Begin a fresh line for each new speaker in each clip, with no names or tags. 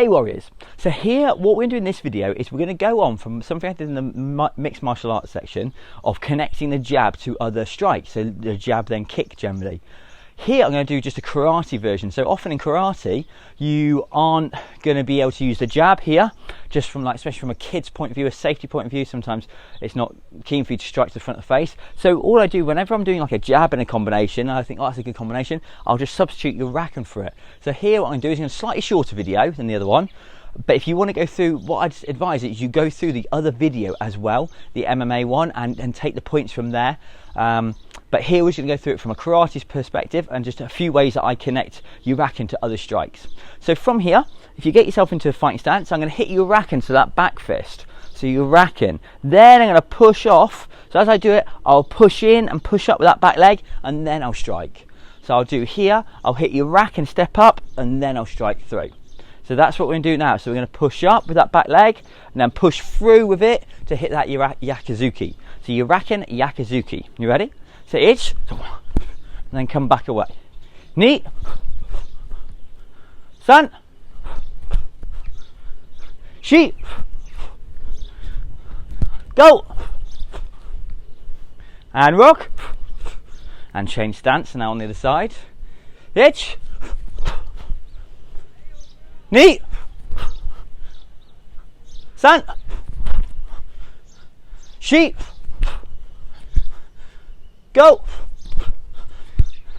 Hey warriors, so here what we're going to do in this video is we're going to go on from something I did in the mixed martial arts section of connecting the jab to other strikes, so the jab then kick generally. Here I'm going to do just a karate version. So often in karate you aren't going to be able to use the jab here, just from especially from a kid's point of view, a safety point of view. Sometimes it's not keen for you to strike to the front of the face. So all I do whenever I'm doing like a jab and a combination, and I think, oh, that's a good combination, I'll just substitute Uraken for it. So here what I'm going to do is a slightly shorter video than the other one. But if you want to go through, what I'd advise is you go through the other video as well, the MMA one, and take the points from there. But here we're just going to go through it from a karate's perspective and just a few ways that I connect Uraken to other strikes. So from here, if you get yourself into a fighting stance, I'm going to hit Uraken to that back fist. So Uraken. Then I'm going to push off. So as I do it, I'll push in and push up with that back leg, and then I'll strike. So I'll do here, I'll hit Uraken, step up, and then I'll strike through. So that's what we're going to do now. So we're going to push up with that back leg and then push through with it to hit that Yakuzuki. So Uraken, Yakuzuki. You ready? So ich, and then come back away. Ni, san, shi, go, and rock, and change stance. Now on the other side. Ich, ni, san, shi, go,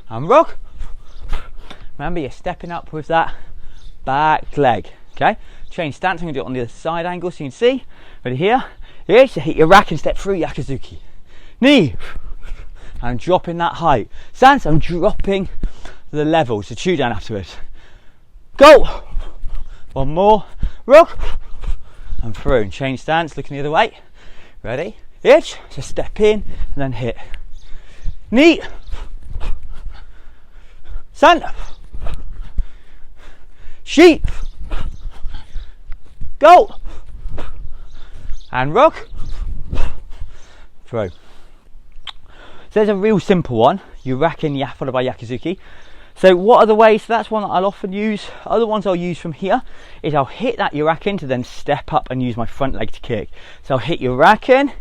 and rock. Remember, you're stepping up with that back leg. Okay, change stance. I'm going to do it on the other side angle so you can see. Ready here? Here, so hit your rack and step through Yakuzuki. Knee, I'm dropping that height. Stance, I'm dropping the level, so chew down afterwards. Go, one more, rock, and through. And change stance, looking the other way. Ready? Itch, so step in and then hit. Knee, san, sheep, go, and rock, through. So there's a real simple one, Uraken followed by Yakuzuki. So what are the ways? So that's one that I'll often use. Other ones I'll use from here is I'll hit that Uraken to then step up and use my front leg to kick. So I'll hit Uraken,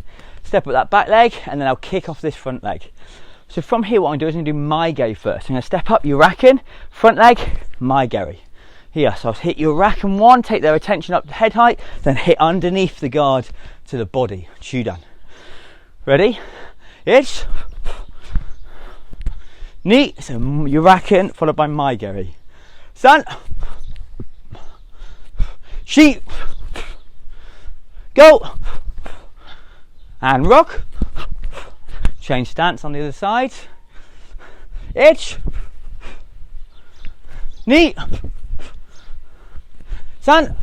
step up that back leg, and then I'll kick off this front leg. So from here what I'm going to do is I'm going to do Maigeri first. I'm going to step up Uraken, front leg, Maigeri. Here, so I'll hit Uraken one, take their attention up to head height, then hit underneath the guard to the body, Chudan. Ready? It's knee, so Uraken followed by Maigeri. San, sheep, go, and rock. Change stance on the other side. Itch, knee, san,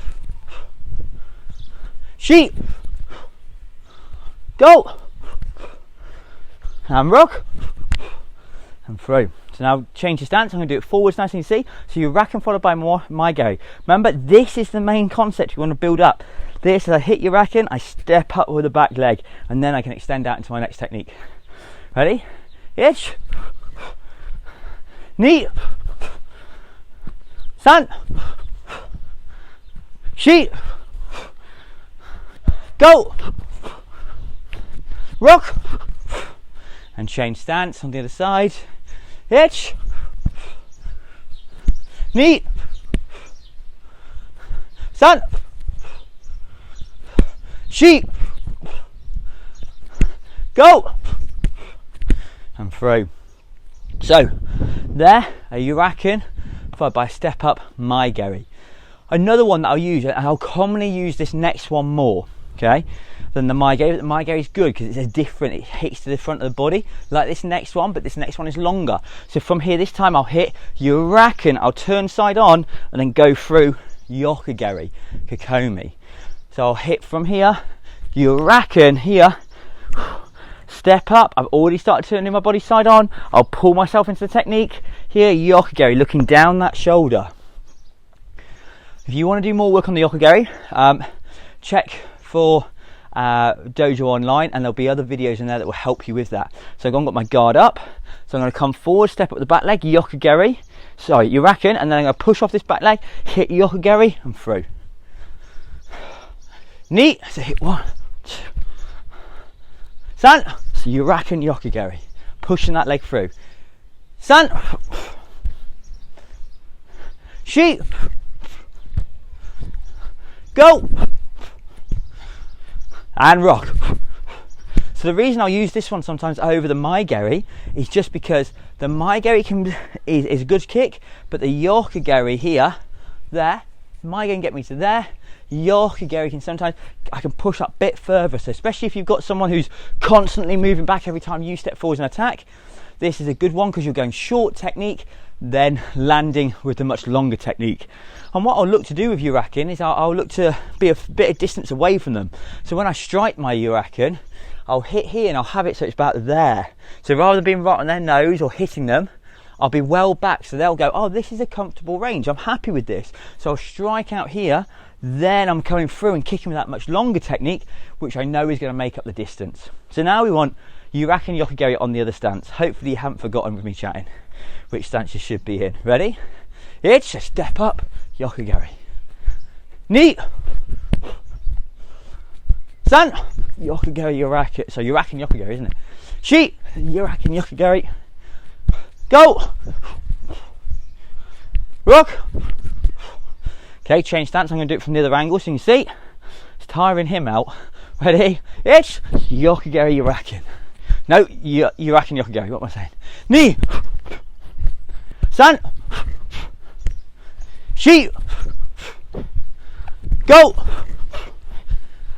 sheep, go, and rock, and through. So now change the stance. I'm going to do it forwards nice and see. So Uraken followed by Maigeri. Remember, this is the main concept you want to build up. This, as I hit Uraken, I step up with the back leg, and then I can extend out into my next technique. Ready? Itch, knee, san, sheep, go, rock, and change stance on the other side. Itch, knee, san, sheep, go, and through. So there, a Uraken followed by a step up Maigeri. Another one that I'll use, and I'll commonly use this next one more, okay, than the Maigeri. The Maigeri is good because it's different, it hits to the front of the body like this next one, but this next one is longer. So from here, this time I'll hit Uraken, I'll turn side on and then go through Yokogeri, Kokomi. So I'll hit from here, Uraken here, step up. I've already started turning my body side on. I'll pull myself into the technique. Here, Yokogeri, looking down that shoulder. If you want to do more work on the Yokogeri, check for Dojo online, and there'll be other videos in there that will help you with that. So I've got my guard up, So I'm going to come forward, step up the back leg, Uraken, and then I'm going to push off this back leg, hit Uraken and through. Knee, so hit 1, 2. San, so Uraken, pushing that leg through. San, Shi, go, and rock. So the reason I'll use this one sometimes over the Maigeri is just because the Maigeri is a good kick, but the Uraken here, there, Maigeri can get me to there. Uraken can sometimes, I can push up a bit further. So especially if you've got someone who's constantly moving back every time you step forward and attack, this is a good one because you're going short technique, then landing with the much longer technique. And what I'll look to do with Uraken is I'll look to be a bit of distance away from them. So when I strike my Uraken, I'll hit here and I'll have it so it's about there. So rather than being right on their nose or hitting them, I'll be well back, so they'll go, oh, this is a comfortable range, I'm happy with this. So I'll strike out here, then I'm coming through and kicking with that much longer technique, which I know is going to make up the distance. So now we want Uraken on the other stance. Hopefully you haven't forgotten with me chatting which stance you should be in. Ready? It's a step up, Uraken. Knee. San, Uraken, so Uraken, isn't it? Shi, Uraken, go. Rock. Okay, change stance. I'm going to do it from the other angle so you can see. It's tiring him out. Ready? It's Uraken. No, Uraken. What am I saying? Knee. San. Shi. Go.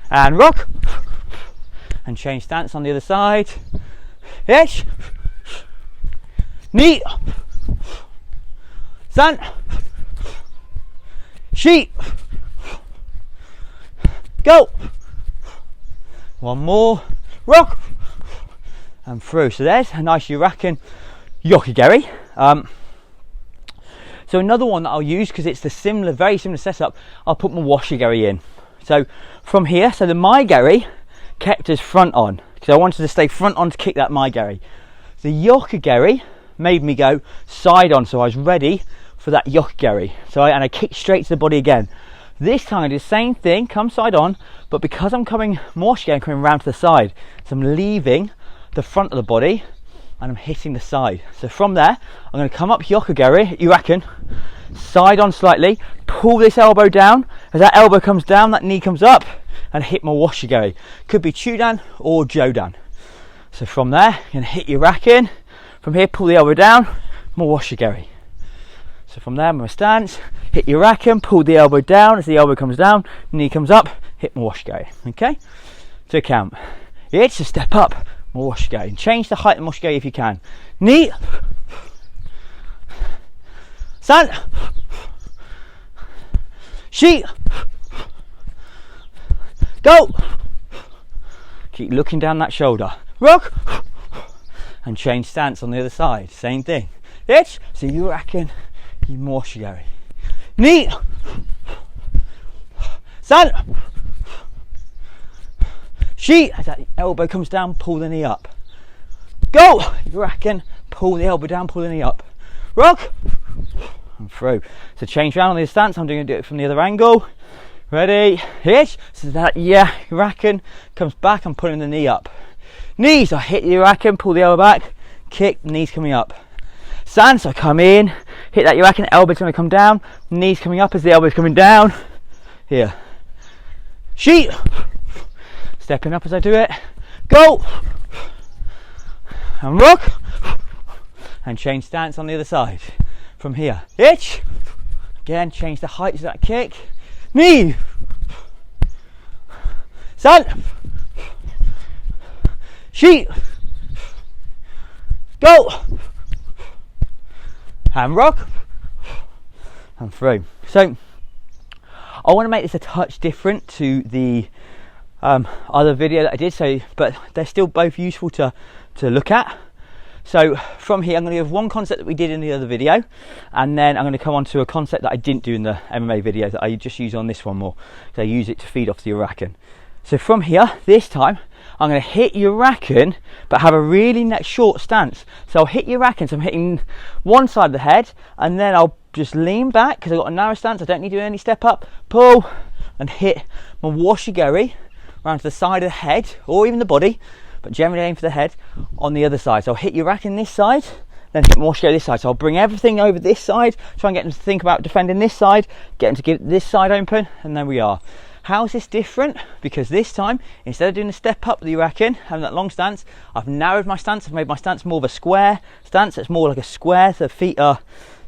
And rock. And change stance on the other side. It's knee. San. Shi. Go. One more. Rock. And through. So there's a nice Uraken. So another one that I'll use, because it's the very similar setup, I'll put my washigeri in. So from here, so the Maigeri kept us front on, because I wanted to stay front on to kick that Maigeri. The Uraken made me go side on, so I was ready for that Uraken. So I kicked straight to the body again. This time I do the same thing, come side on, but because I'm coming more again, coming round to the side, so I'm leaving the front of the body and I'm hitting the side. So from there, I'm going to come up Uraken, side on slightly, pull this elbow down. As that elbow comes down, that knee comes up, and hit my washigeri. Could be Chudan or Jodan. So from there, you're going to hit Uraken. From here, pull the elbow down, my washigeri. So from there, my stance, hit Uraken, pull the elbow down. As the elbow comes down, knee comes up, hit my washigeri. Okay? So count. It's a step up, my washigeri. And change the height of the washigeri if you can. Knee. San. Shi. Go. Keep looking down that shoulder. Rock. And change stance on the other side. Same thing. It's so Uraken, washigeri. Knee. San. Shi. As that elbow comes down, pull the knee up. Go. Uraken. Pull the elbow down, pull the knee up. Rock. And through. So change around on the stance. I'm going to do it from the other angle. Ready? Hit. So that Uraken comes back. I'm pulling the knee up. Knees. I hit the Uraken, pull the elbow back, kick, knees coming up. San. So I come in, hit that Uraken, elbow's going to come down, knees coming up as the elbow's coming down. Here. Shi. Stepping up as I do it. Go. And rock. And change stance on the other side. From here. Hitch. Again, change the height of that kick. Knee. San. Shi. Go. And rock. And through. So I want to make this a touch different to the other video that I did, but they're still both useful to look at. So from here I'm going to give one concept that we did in the other video, and then I'm going to come on to a concept that I didn't do in the MMA video that I just use on this one more, because I use it to feed off the Uraken. So from here, this time I'm going to hit Uraken, but have a really short stance. So I'll hit Uraken, so I'm hitting one side of the head, and then I'll just lean back because I've got a narrow stance. I don't need to do any step up, pull, and hit my washigari around to the side of the head, or even the body, but generally aim for the head on the other side. So I'll hit Uraken this side, then hit my washigari this side. So I'll bring everything over this side, try and get them to think about defending this side, get them to get this side open, and there we are. How is this different? Because this time, instead of doing the step up with the Uraken, having that long stance, I've narrowed my stance. I've made my stance more of a square stance. It's more like a square, so the feet are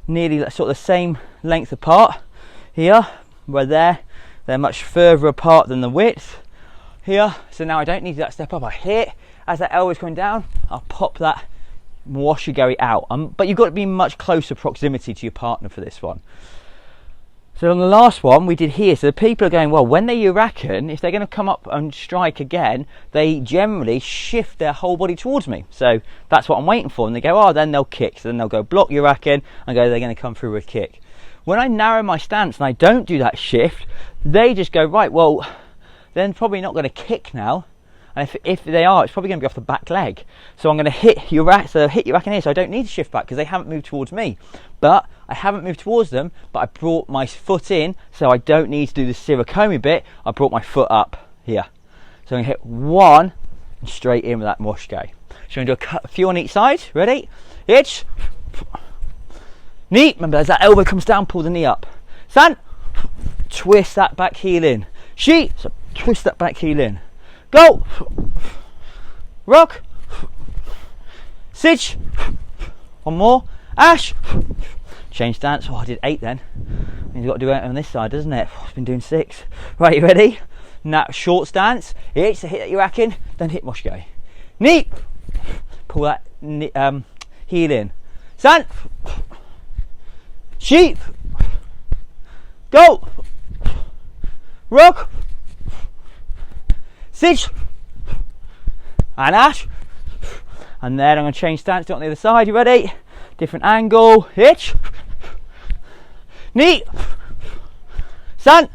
nearly sort of the same length apart. Here, where they're much further apart than the width. Here, so now I don't need that step up. I hit, as that elbow is coming down, I'll pop that washigari out. But you've got to be much closer proximity to your partner for this one. So on the last one we did here, so the people are going, well, when they Uraken, if they're going to come up and strike again, they generally shift their whole body towards me. So that's what I'm waiting for. And they go, oh, then they'll kick. So then they'll go block Uraken and go, they're going to come through with a kick. When I narrow my stance and I don't do that shift, they just go, right, well, they're probably not going to kick now. And if they are, it's probably going to be off the back leg. So I'm going to hit Uraken, so hit Uraken here, so I don't need to shift back because they haven't moved towards me. But I haven't moved towards them, but I brought my foot in, so I don't need to do the Sirakomi bit. I brought my foot up here. So I'm going to hit one and straight in with that moshige. So I'm going to do a few on each side. Ready? Hitch. Knee. Remember, as that elbow comes down, pull the knee up. San. Twist that back heel in. Shi. So twist that back heel in. Go. Rock. Sitch. One more. Ash. Change stance. Oh, I did 8 then. You've got to do 8 on this side, doesn't it? I've been doing 6. Right, you ready? Now, short stance. Hitch, so hit that Uraken, then hit moshige. Knee. Pull that heel in. San. Sheep. Go. Rock. Sitch. And Ash. And then I'm going to change stance, do it on the other side. You ready? Different angle. Hitch. Knee. San.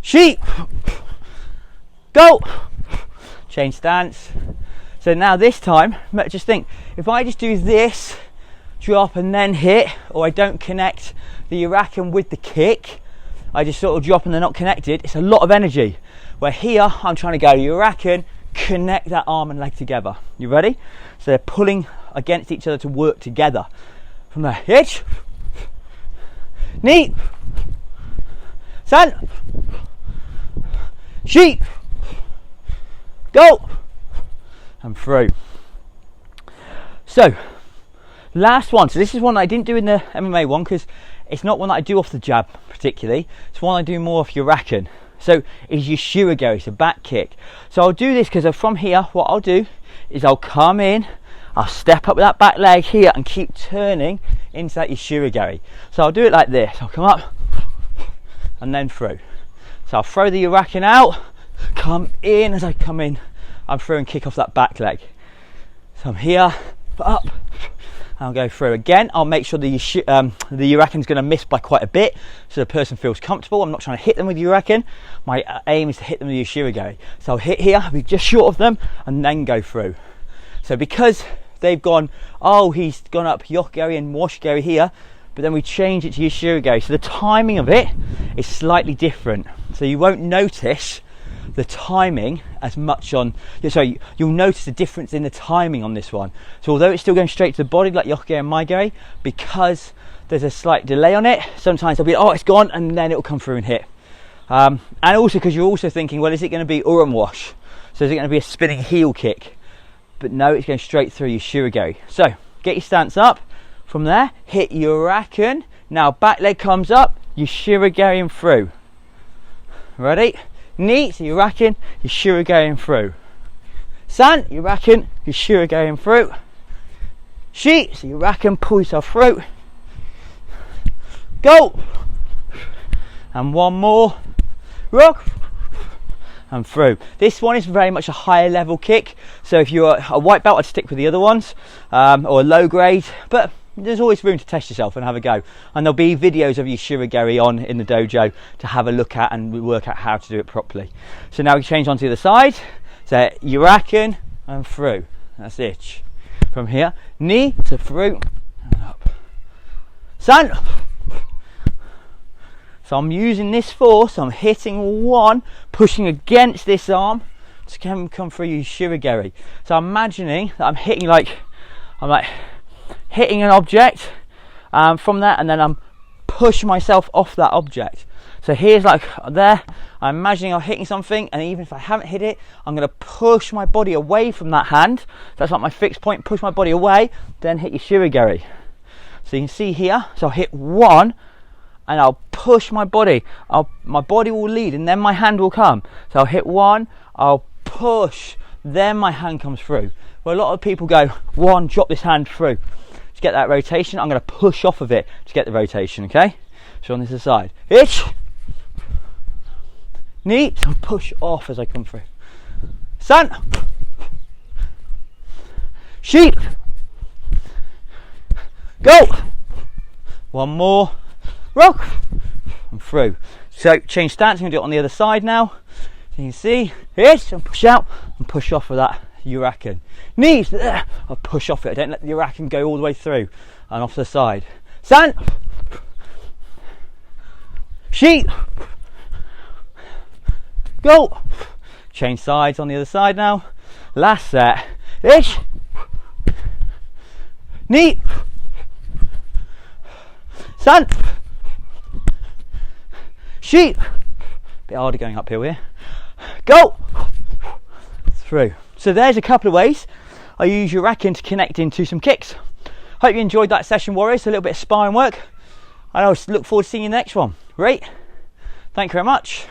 Sheep. Go. Change stance. So now this time, just think, if I just do this, drop and then hit, or I don't connect the Uraken with the kick, I just sort of drop and they're not connected, it's a lot of energy. Where here, I'm trying to go Uraken, connect that arm and leg together. You ready? So they're pulling against each other to work together. From there, hitch. Knee. San. Sheep. Go. And through. So, last one. So this is one I didn't do in the MMA one because it's not one that I do off the jab particularly. It's one I do more off Uraken. So is your shirigari, so back kick. So I'll do this because from here, what I'll do is I'll come in, I'll step up with that back leg here and keep turning into that shirigari. So I'll do it like this. I'll come up and then through. So I'll throw the Uraken out, come in as I come in, I'm through and kick off that back leg. So I'm here, up, I'll go through again. I'll make sure the Uraken's going to miss by quite a bit so the person feels comfortable. I'm not trying to hit them with the Uraken. My aim is to hit them with the shirigari. So I'll hit here, I'll be just short of them and then go through. So because they've gone, oh, he's gone up yokigari and washigari here, but then we change it to shirigari. So the timing of it is slightly different. So you won't notice the timing as much on, sorry, you'll notice the difference in the timing on this one. So although it's still going straight to the body like yokigari and maigari, because there's a slight delay on it, sometimes I'll be, oh, it's gone, and then it'll come through and hit. And also because you're also thinking, well, is it going to be uram wash? So is it going to be a spinning heel kick? But no, it's going straight through your shirigari. So get your stance up. From there, hit your Uraken. Now back leg comes up, your shirigari and through. Ready? Knee, so Uraken, your shirigari and through. San, Uraken, your shirigari and through. Shi, so Uraken, pull yourself through. Go. And one more. Rock. And through. This one is very much a higher level kick, so if you're a white belt I'd stick with the other ones, or a low grade, but there's always room to test yourself and have a go, and there'll be videos of your shirigari on in the dojo to have a look at and work out how to do it properly. So now we change on to the other side. So Uraken and through. That's it. From here, knee to through and up. San. So I'm using this force. I'm hitting one, pushing against this arm to come through your shirigeri. So I'm imagining that I'm hitting I'm hitting an object from that, and then I'm pushing myself off that object. So here's like there, I'm imagining I'm hitting something, and even if I haven't hit it, I'm going to push my body away from that hand. That's like my fixed point, push my body away, then hit your shirigeri. So you can see here, so I'll hit one, and I'll push my body. My body will lead, and then my hand will come. So I'll hit one, I'll push, then my hand comes through. Well, a lot of people go, one, drop this hand through. To get that rotation, I'm going to push off of it to get the rotation, okay? So on this side. Hitch! Knee, so push off as I come through. San! Sheep! Go! One more. Rock! And through. So change stance, I'm going to do it on the other side now. So you can see, hitch, and push out, and push off of that Uraken. Knees, I'll push off it. I don't let the Uraken go all the way through and off the side. San! Sheep! Go! Change sides on the other side now. Last set. Hitch! Knee! San! Sheep! Bit harder going uphill here. Go! Through. So there's a couple of ways I use Uraken to connect into some kicks. Hope you enjoyed that session, Warriors. A little bit of sparring work. I look forward to seeing you in the next one. Right? Thank you very much.